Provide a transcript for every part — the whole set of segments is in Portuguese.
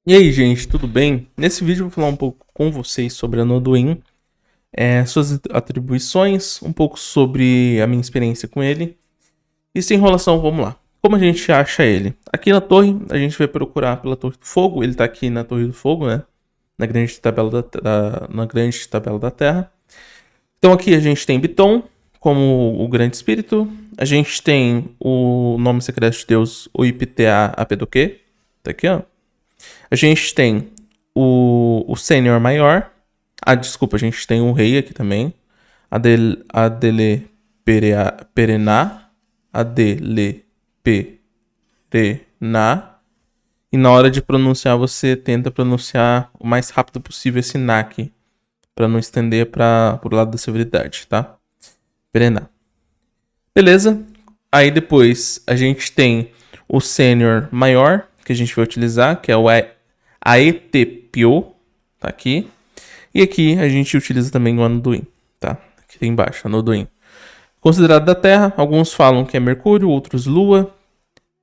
E aí, gente, tudo bem? Nesse vídeo eu vou falar um pouco com vocês sobre a Noduin, suas atribuições, um pouco sobre a minha experiência com ele. E sem enrolação, vamos lá. Como a gente acha ele? Aqui na torre, a gente vai procurar pela Torre do Fogo. Ele tá aqui na Torre do Fogo, né? Na grande tabela da Terra. Então aqui a gente tem Biton como o Grande Espírito. A gente tem o nome secreto de Deus, o IPTA Apedoque. Tá aqui, ó. A gente tem o Sênior Maior. Ah, desculpa, a gente tem o Rei aqui também. Adele Perená. Adele Perená. E na hora de pronunciar, você tenta pronunciar o mais rápido possível esse na aqui. Pra não estender pro lado da severidade, tá? Perená. Beleza. Aí depois a gente tem o Sênior Maior, que a gente vai utilizar, que é o Aetepio, tá aqui. E aqui a gente utiliza também o Anoduin, tá? Aqui tem embaixo, Anoduin. Considerado da Terra, alguns falam que é Mercúrio, outros Lua.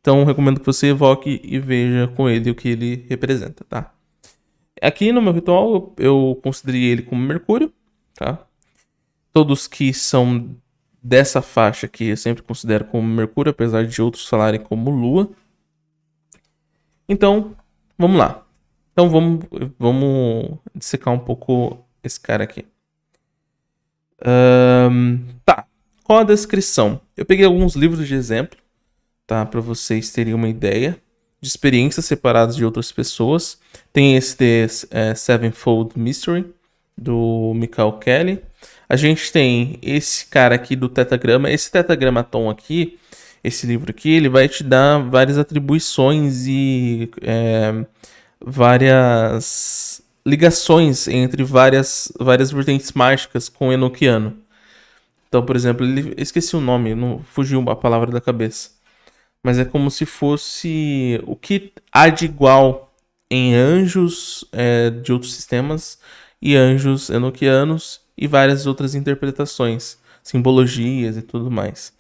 Então recomendo que você evoque e veja com ele o que ele representa, tá? Aqui no meu ritual eu considerei ele como Mercúrio, tá? Todos que são dessa faixa aqui eu sempre considero como Mercúrio, apesar de outros falarem como Lua. Então, vamos lá. Então vamos dissecar um pouco esse cara aqui. Tá. Qual a descrição? Eu peguei alguns livros de exemplo, tá? Para vocês terem uma ideia de experiências separadas de outras pessoas. Tem esse Sevenfold Mystery, do Michael Kelly. A gente tem esse cara aqui do Tetagrama. Esse Tetragramaton aqui, esse livro aqui, ele vai te dar várias atribuições e várias ligações entre várias vertentes mágicas com o Enochiano. Então, por exemplo, esqueci o nome, não fugiu a palavra da cabeça. Mas é como se fosse o que há de igual em anjos de outros sistemas e anjos enoquianos e várias outras interpretações, simbologias e tudo mais.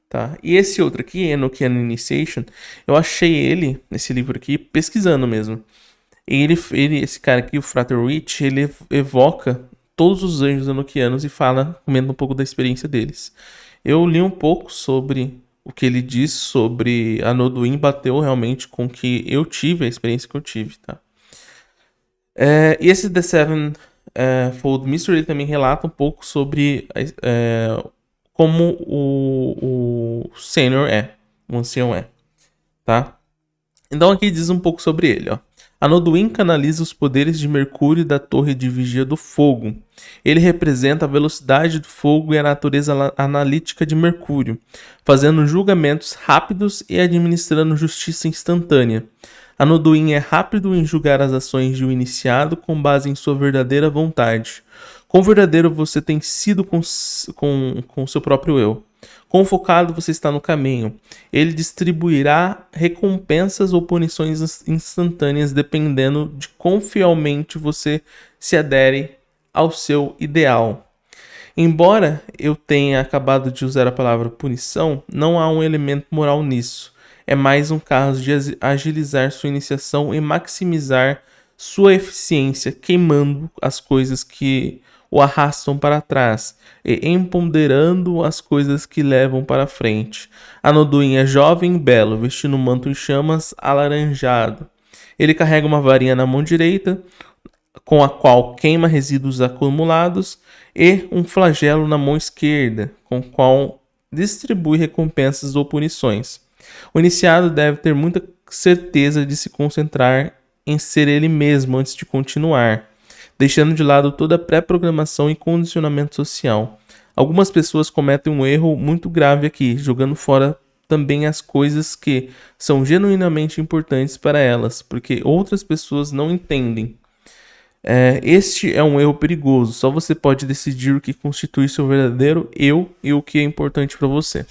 Tá? E esse outro aqui, Enochian Initiation, eu achei ele, nesse livro aqui, pesquisando mesmo. Esse cara aqui, o Frater Witch, ele evoca todos os anjos enoquianos e comenta um pouco da experiência deles. Eu li um pouco sobre o que ele diz sobre a Noduin, bateu realmente com o que eu tive, a experiência que eu tive, tá? E esse The Seven Fold Mystery ele também relata um pouco sobre como o Senior o ancião tá? Então aqui diz um pouco sobre ele, ó. Anoduin canaliza os poderes de Mercúrio da Torre de Vigia do Fogo. Ele representa a velocidade do fogo e a natureza analítica de Mercúrio, fazendo julgamentos rápidos e administrando justiça instantânea. Anoduin é rápido em julgar as ações de um iniciado com base em sua verdadeira vontade. Quão verdadeiro você tem sido com seu próprio eu. Quão focado você está no caminho. Ele distribuirá recompensas ou punições instantâneas dependendo de quão fielmente você se adere ao seu ideal. Embora eu tenha acabado de usar a palavra punição, não há um elemento moral nisso. É mais um caso de agilizar sua iniciação e maximizar sua eficiência, queimando as coisas que o arrastam para trás e empoderando as coisas que levam para frente. Anoduin é jovem e belo, vestindo um manto em chamas alaranjado. Ele carrega uma varinha na mão direita, com a qual queima resíduos acumulados, e um flagelo na mão esquerda, com o qual distribui recompensas ou punições. O iniciado deve ter muita certeza de se concentrar em ser ele mesmo antes de continuar, deixando de lado toda a pré-programação e condicionamento social. Algumas pessoas cometem um erro muito grave aqui, jogando fora também as coisas que são genuinamente importantes para elas, porque outras pessoas não entendem. Este é um erro perigoso. Só você pode decidir o que constitui seu verdadeiro eu e o que é importante para você.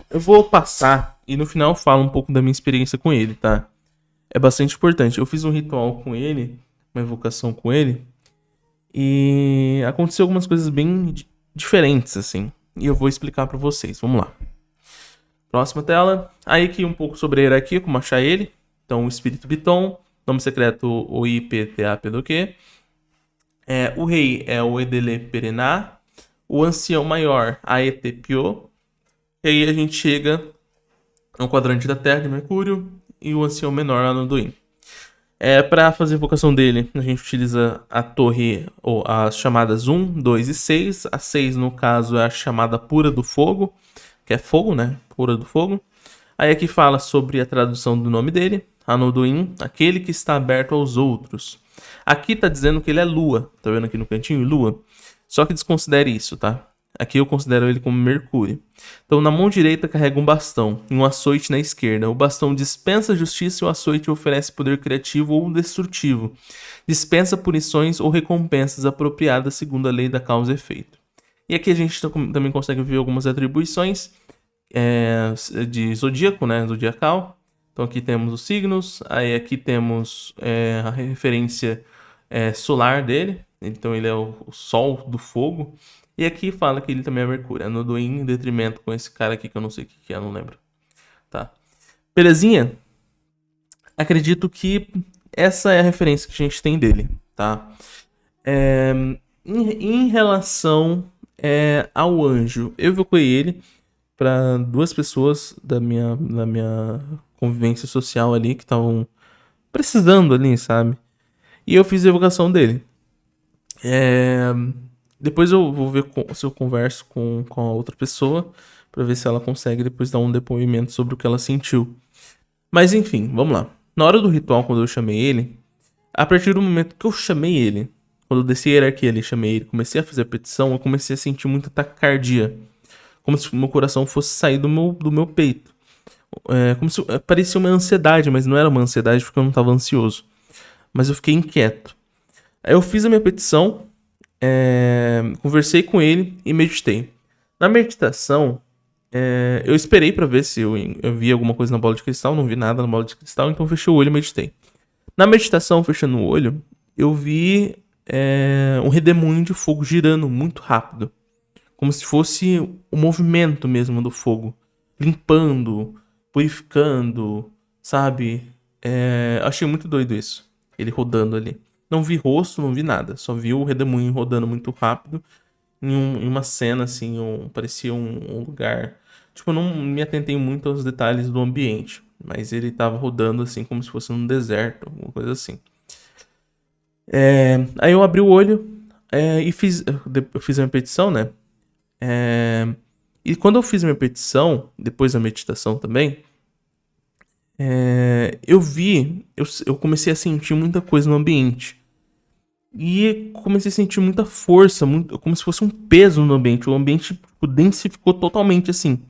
Eu vou passar e no final eu falo um pouco da minha experiência com ele, tá? É bastante importante. Eu fiz um ritual com ele, uma evocação com ele, e aconteceu algumas coisas bem diferentes, assim. E eu vou explicar para vocês. Vamos lá. Próxima tela. Aí aqui um pouco sobre a hierarquia, como achar ele. Então, o espírito Biton, nome secreto o IPTAPDQ. O rei é o Edele Perená. O ancião maior, Aetepio. E aí a gente chega no quadrante da Terra de Mercúrio e o ancião menor, Anoduin. Para fazer a invocação dele, a gente utiliza a torre, ou as chamadas 1, 2 e 6. A 6, no caso, é a chamada pura do fogo, que é fogo, né? Pura do fogo. Aí aqui fala sobre a tradução do nome dele, Anoduin, aquele que está aberto aos outros. Aqui tá dizendo que ele é lua, tá vendo aqui no cantinho? Lua. Só que desconsidere isso, tá? Aqui eu considero ele como Mercúrio. Então, na mão direita carrega um bastão e um açoite na esquerda. O bastão dispensa justiça e o açoite oferece poder criativo ou destrutivo. Dispensa punições ou recompensas apropriadas segundo a lei da causa e efeito. E aqui a gente também consegue ver algumas atribuições de zodíaco, né? Zodiacal. Então aqui temos os signos, aí aqui temos a referência solar dele. Então ele é o sol do fogo. E aqui fala que ele também é Mercúrio. Anoduin em detrimento com esse cara aqui que eu não sei o que é, não lembro. Tá. Belezinha? Acredito que essa é a referência que a gente tem dele, tá? Em relação ao anjo, eu evoquei ele para 2 pessoas da minha convivência social ali que estavam precisando ali, sabe? E eu fiz a evocação dele. Depois eu vou ver se eu converso com a outra pessoa para ver se ela consegue depois dar um depoimento sobre o que ela sentiu. Mas enfim, vamos lá. Na hora do ritual, quando eu chamei ele, a partir do momento que eu chamei ele, quando eu desci a hierarquia ali, chamei ele, comecei a fazer a petição, eu comecei a sentir muita taquicardia. Como se o meu coração fosse sair do meu peito. Como se parecia uma ansiedade, mas não era uma ansiedade porque eu não estava ansioso. Mas eu fiquei inquieto. Aí eu fiz a minha petição, conversei com ele e meditei. Na meditação, eu esperei pra ver se eu vi alguma coisa na bola de cristal, não vi nada na bola de cristal, então fechei o olho e meditei. Na meditação, fechando o olho, eu vi um redemoinho de fogo girando muito rápido. Como se fosse o movimento mesmo do fogo. Limpando, purificando, sabe? Achei muito doido isso. Ele rodando ali. Não vi rosto, não vi nada. Só vi o redemoinho rodando muito rápido. Em uma cena, assim, parecia um lugar... Tipo, eu não me atentei muito aos detalhes do ambiente. Mas ele tava rodando, assim, como se fosse num deserto. Alguma coisa assim. Aí eu abri o olho e eu fiz a minha petição, né? E quando eu fiz minha petição, depois da meditação também, eu comecei a sentir muita coisa no ambiente. E comecei a sentir muita força, como se fosse um peso no ambiente. O ambiente densificou totalmente assim.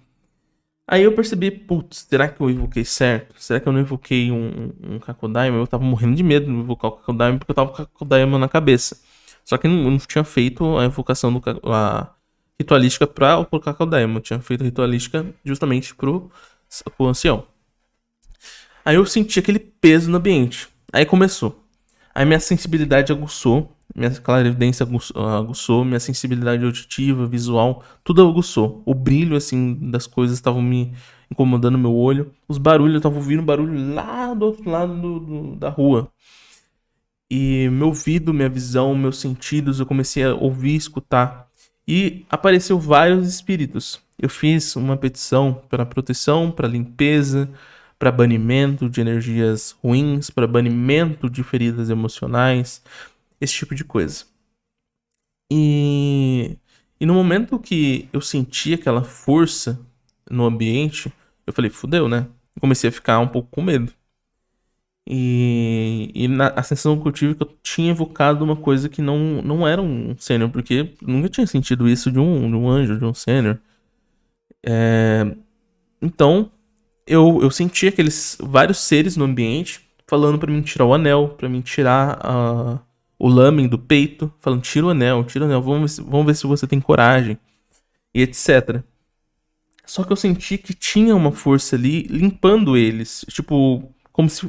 Aí eu percebi, putz, será que eu invoquei certo? Será que eu não invoquei um Kakodaima? Eu tava morrendo de medo de invocar o Kakodaima porque eu tava com o Kakodaima na cabeça. Só que eu não tinha feito a invocação a ritualística pro Kakodaima. Eu tinha feito a ritualística justamente pro ancião. Aí eu senti aquele peso no ambiente. Aí começou. Aí minha sensibilidade aguçou, minha clarividência aguçou, minha sensibilidade auditiva, visual, tudo aguçou. O brilho, assim, das coisas estavam me incomodando meu olho. Os barulhos, eu tava ouvindo barulho lá do outro lado da rua. E meu ouvido, minha visão, meus sentidos, eu comecei a ouvir, escutar. E apareceu vários espíritos. Eu fiz uma petição para proteção, para limpeza, para banimento de energias ruins, para banimento de feridas emocionais, esse tipo de coisa. E no momento que eu senti aquela força no ambiente, eu falei, fudeu, né? Eu comecei a ficar um pouco com medo. A sensação que eu tive é que eu tinha evocado uma coisa que não era um sênior, porque eu nunca tinha sentido isso de um anjo, de um sênior. Então, eu senti aqueles vários seres no ambiente falando pra mim tirar o anel, pra mim tirar o lamen do peito, falando tira o anel, vamos ver se você tem coragem, e etc. Só que eu senti que tinha uma força ali limpando eles, tipo, como se...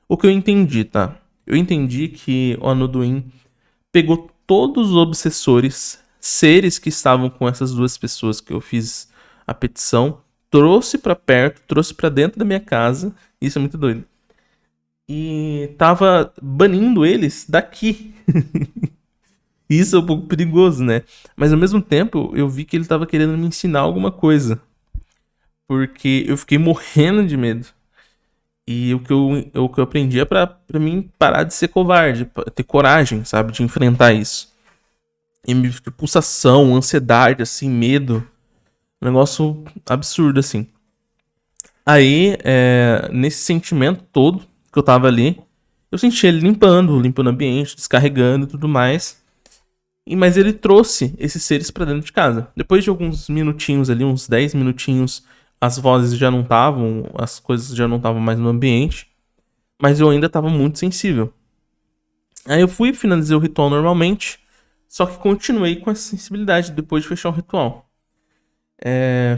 O que eu entendi, tá? Eu entendi que o Anoduin pegou todos os obsessores, seres que estavam com essas 2 pessoas que eu fiz a petição, trouxe pra perto, trouxe pra dentro da minha casa. Isso é muito doido. e tava banindo eles daqui. Isso é um pouco perigoso, né? Mas ao mesmo tempo, eu vi que ele tava querendo me ensinar alguma coisa. Porque eu fiquei morrendo de medo. E o que eu aprendi é pra mim parar de ser covarde, pra ter coragem, sabe? De enfrentar isso. E pulsação, ansiedade, assim, medo. Um negócio absurdo, assim. Aí, nesse sentimento todo que eu tava ali, eu senti ele limpando o ambiente, descarregando e tudo mais. Mas ele trouxe esses seres pra dentro de casa. Depois de alguns minutinhos ali, uns 10 minutinhos, as vozes já não estavam, as coisas já não estavam mais no ambiente. Mas eu ainda tava muito sensível. Aí eu fui, finalizei o ritual normalmente. Só que continuei com essa sensibilidade depois de fechar o ritual.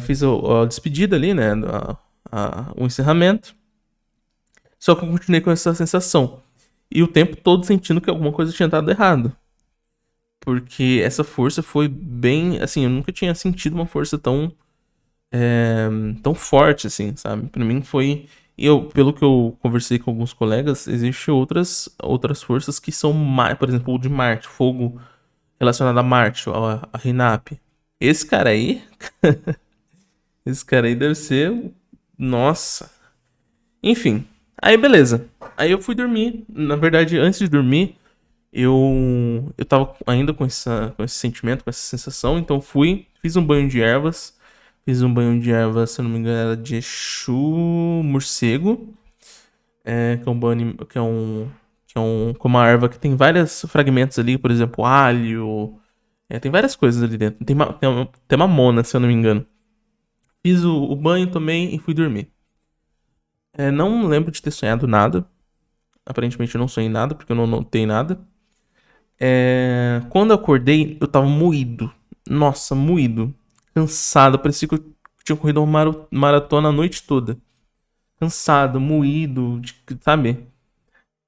Fiz a despedida ali, né? O encerramento. Só que eu continuei com essa sensação. E o tempo todo sentindo que alguma coisa tinha dado errado. Porque essa força foi bem. Assim, eu nunca tinha sentido uma força tão forte, assim, sabe? Pra mim foi. Pelo que eu conversei com alguns colegas, existem outras forças que são mais. Por exemplo, o de Marte, fogo relacionado a Marte, a Rinap. Esse cara aí. Esse cara aí deve ser. Nossa. Enfim. Aí, beleza. Aí eu fui dormir. Na verdade, antes de dormir, eu tava ainda com esse sentimento, com essa sensação. Então fui, fiz um banho de ervas. Fiz um banho de ervas, se eu não me engano, era de Exu morcego. Que é um banho. Que é uma erva que tem vários fragmentos ali, por exemplo, alho. Tem várias coisas ali dentro. Tem mamona, se eu não me engano. Fiz o banho, tomei e fui dormir. Não lembro de ter sonhado nada. Aparentemente eu não sonhei nada, porque eu não notei nada. Quando eu acordei, eu tava moído. Nossa, moído. Cansado. Parecia que eu tinha corrido uma maratona a noite toda. Cansado, moído, sabe?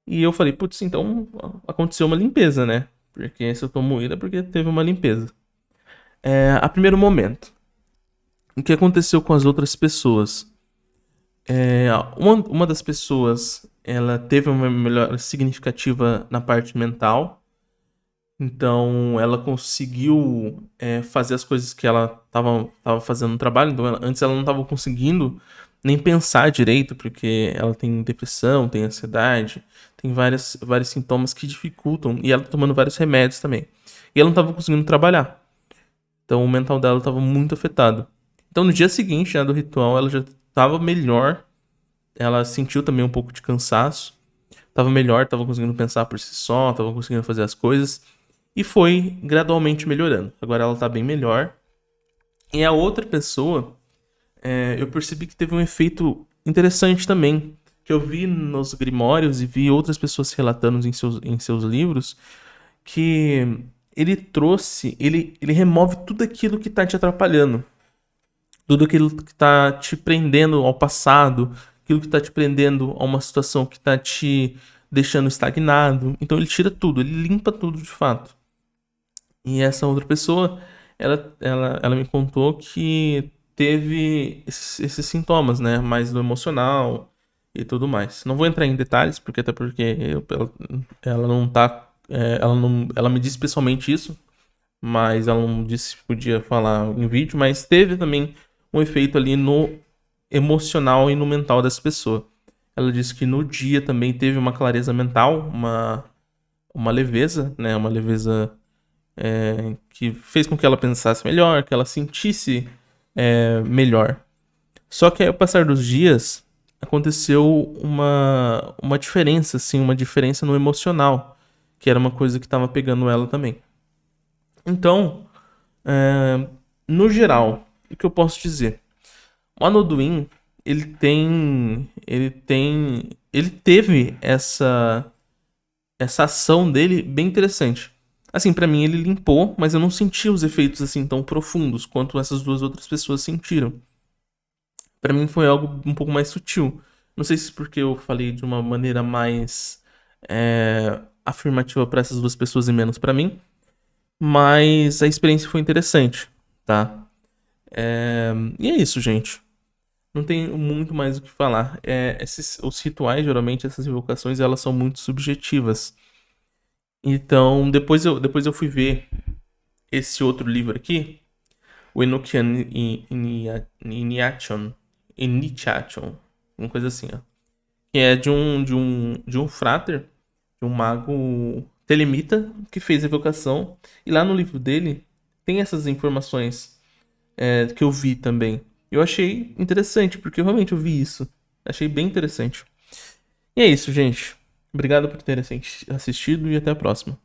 E eu falei, putz, então aconteceu uma limpeza, né? Porque se eu tô moído é porque teve uma limpeza. A primeiro momento. O que aconteceu com as outras pessoas? Uma das pessoas, ela teve uma melhora significativa na parte mental. Então, ela conseguiu fazer as coisas que ela tava fazendo no trabalho. Então, antes ela não estava conseguindo nem pensar direito, porque ela tem depressão, tem ansiedade, tem vários sintomas que dificultam. E ela tá tomando vários remédios também. E ela não estava conseguindo trabalhar. Então, o mental dela estava muito afetado. Então, no dia seguinte, né, do ritual, ela já estava melhor. Ela sentiu também um pouco de cansaço. Tava melhor, tava conseguindo pensar por si só, tava conseguindo fazer as coisas. E foi gradualmente melhorando. Agora ela tá bem melhor. E a outra pessoa, eu percebi que teve um efeito interessante também. Que eu vi nos grimórios e vi outras pessoas relatando em seus livros. Que ele remove tudo aquilo que tá te atrapalhando. Tudo aquilo que tá te prendendo ao passado. Aquilo que tá te prendendo a uma situação que tá te deixando estagnado. Então ele tira tudo, ele limpa tudo de fato. E essa outra pessoa, ela me contou que teve esses sintomas, né? Mais do emocional e tudo mais. Não vou entrar em detalhes, até porque ela não tá. Ela me disse pessoalmente isso, mas ela não disse que podia falar em vídeo, mas teve também um efeito ali no emocional e no mental dessa pessoa. Ela disse que no dia também teve uma clareza mental, uma leveza, né? Uma leveza que fez com que ela pensasse melhor, que ela sentisse melhor. Só que ao passar dos dias, aconteceu uma diferença, assim, uma diferença no emocional, que era uma coisa que estava pegando ela também. Então, no geral, o que eu posso dizer? O Anoduin, ele teve essa ação dele bem interessante. Assim, pra mim ele limpou, mas eu não senti os efeitos assim tão profundos quanto essas duas outras pessoas sentiram. Pra mim foi algo um pouco mais sutil. Não sei se porque eu falei de uma maneira mais afirmativa pra essas duas pessoas e menos pra mim, mas a experiência foi interessante, tá? E é isso, gente. Não tem muito mais o que falar. Os rituais, geralmente, essas invocações, elas são muito subjetivas. Então, depois eu fui ver esse outro livro aqui, o Enochian Initiation, uma coisa assim, ó. Que é de um frater, de um mago telemita que fez a evocação. E lá no livro dele tem essas informações que eu vi também. Eu achei interessante, porque realmente eu vi isso. Achei bem interessante. E é isso, gente. Obrigado por terem assistido e até a próxima.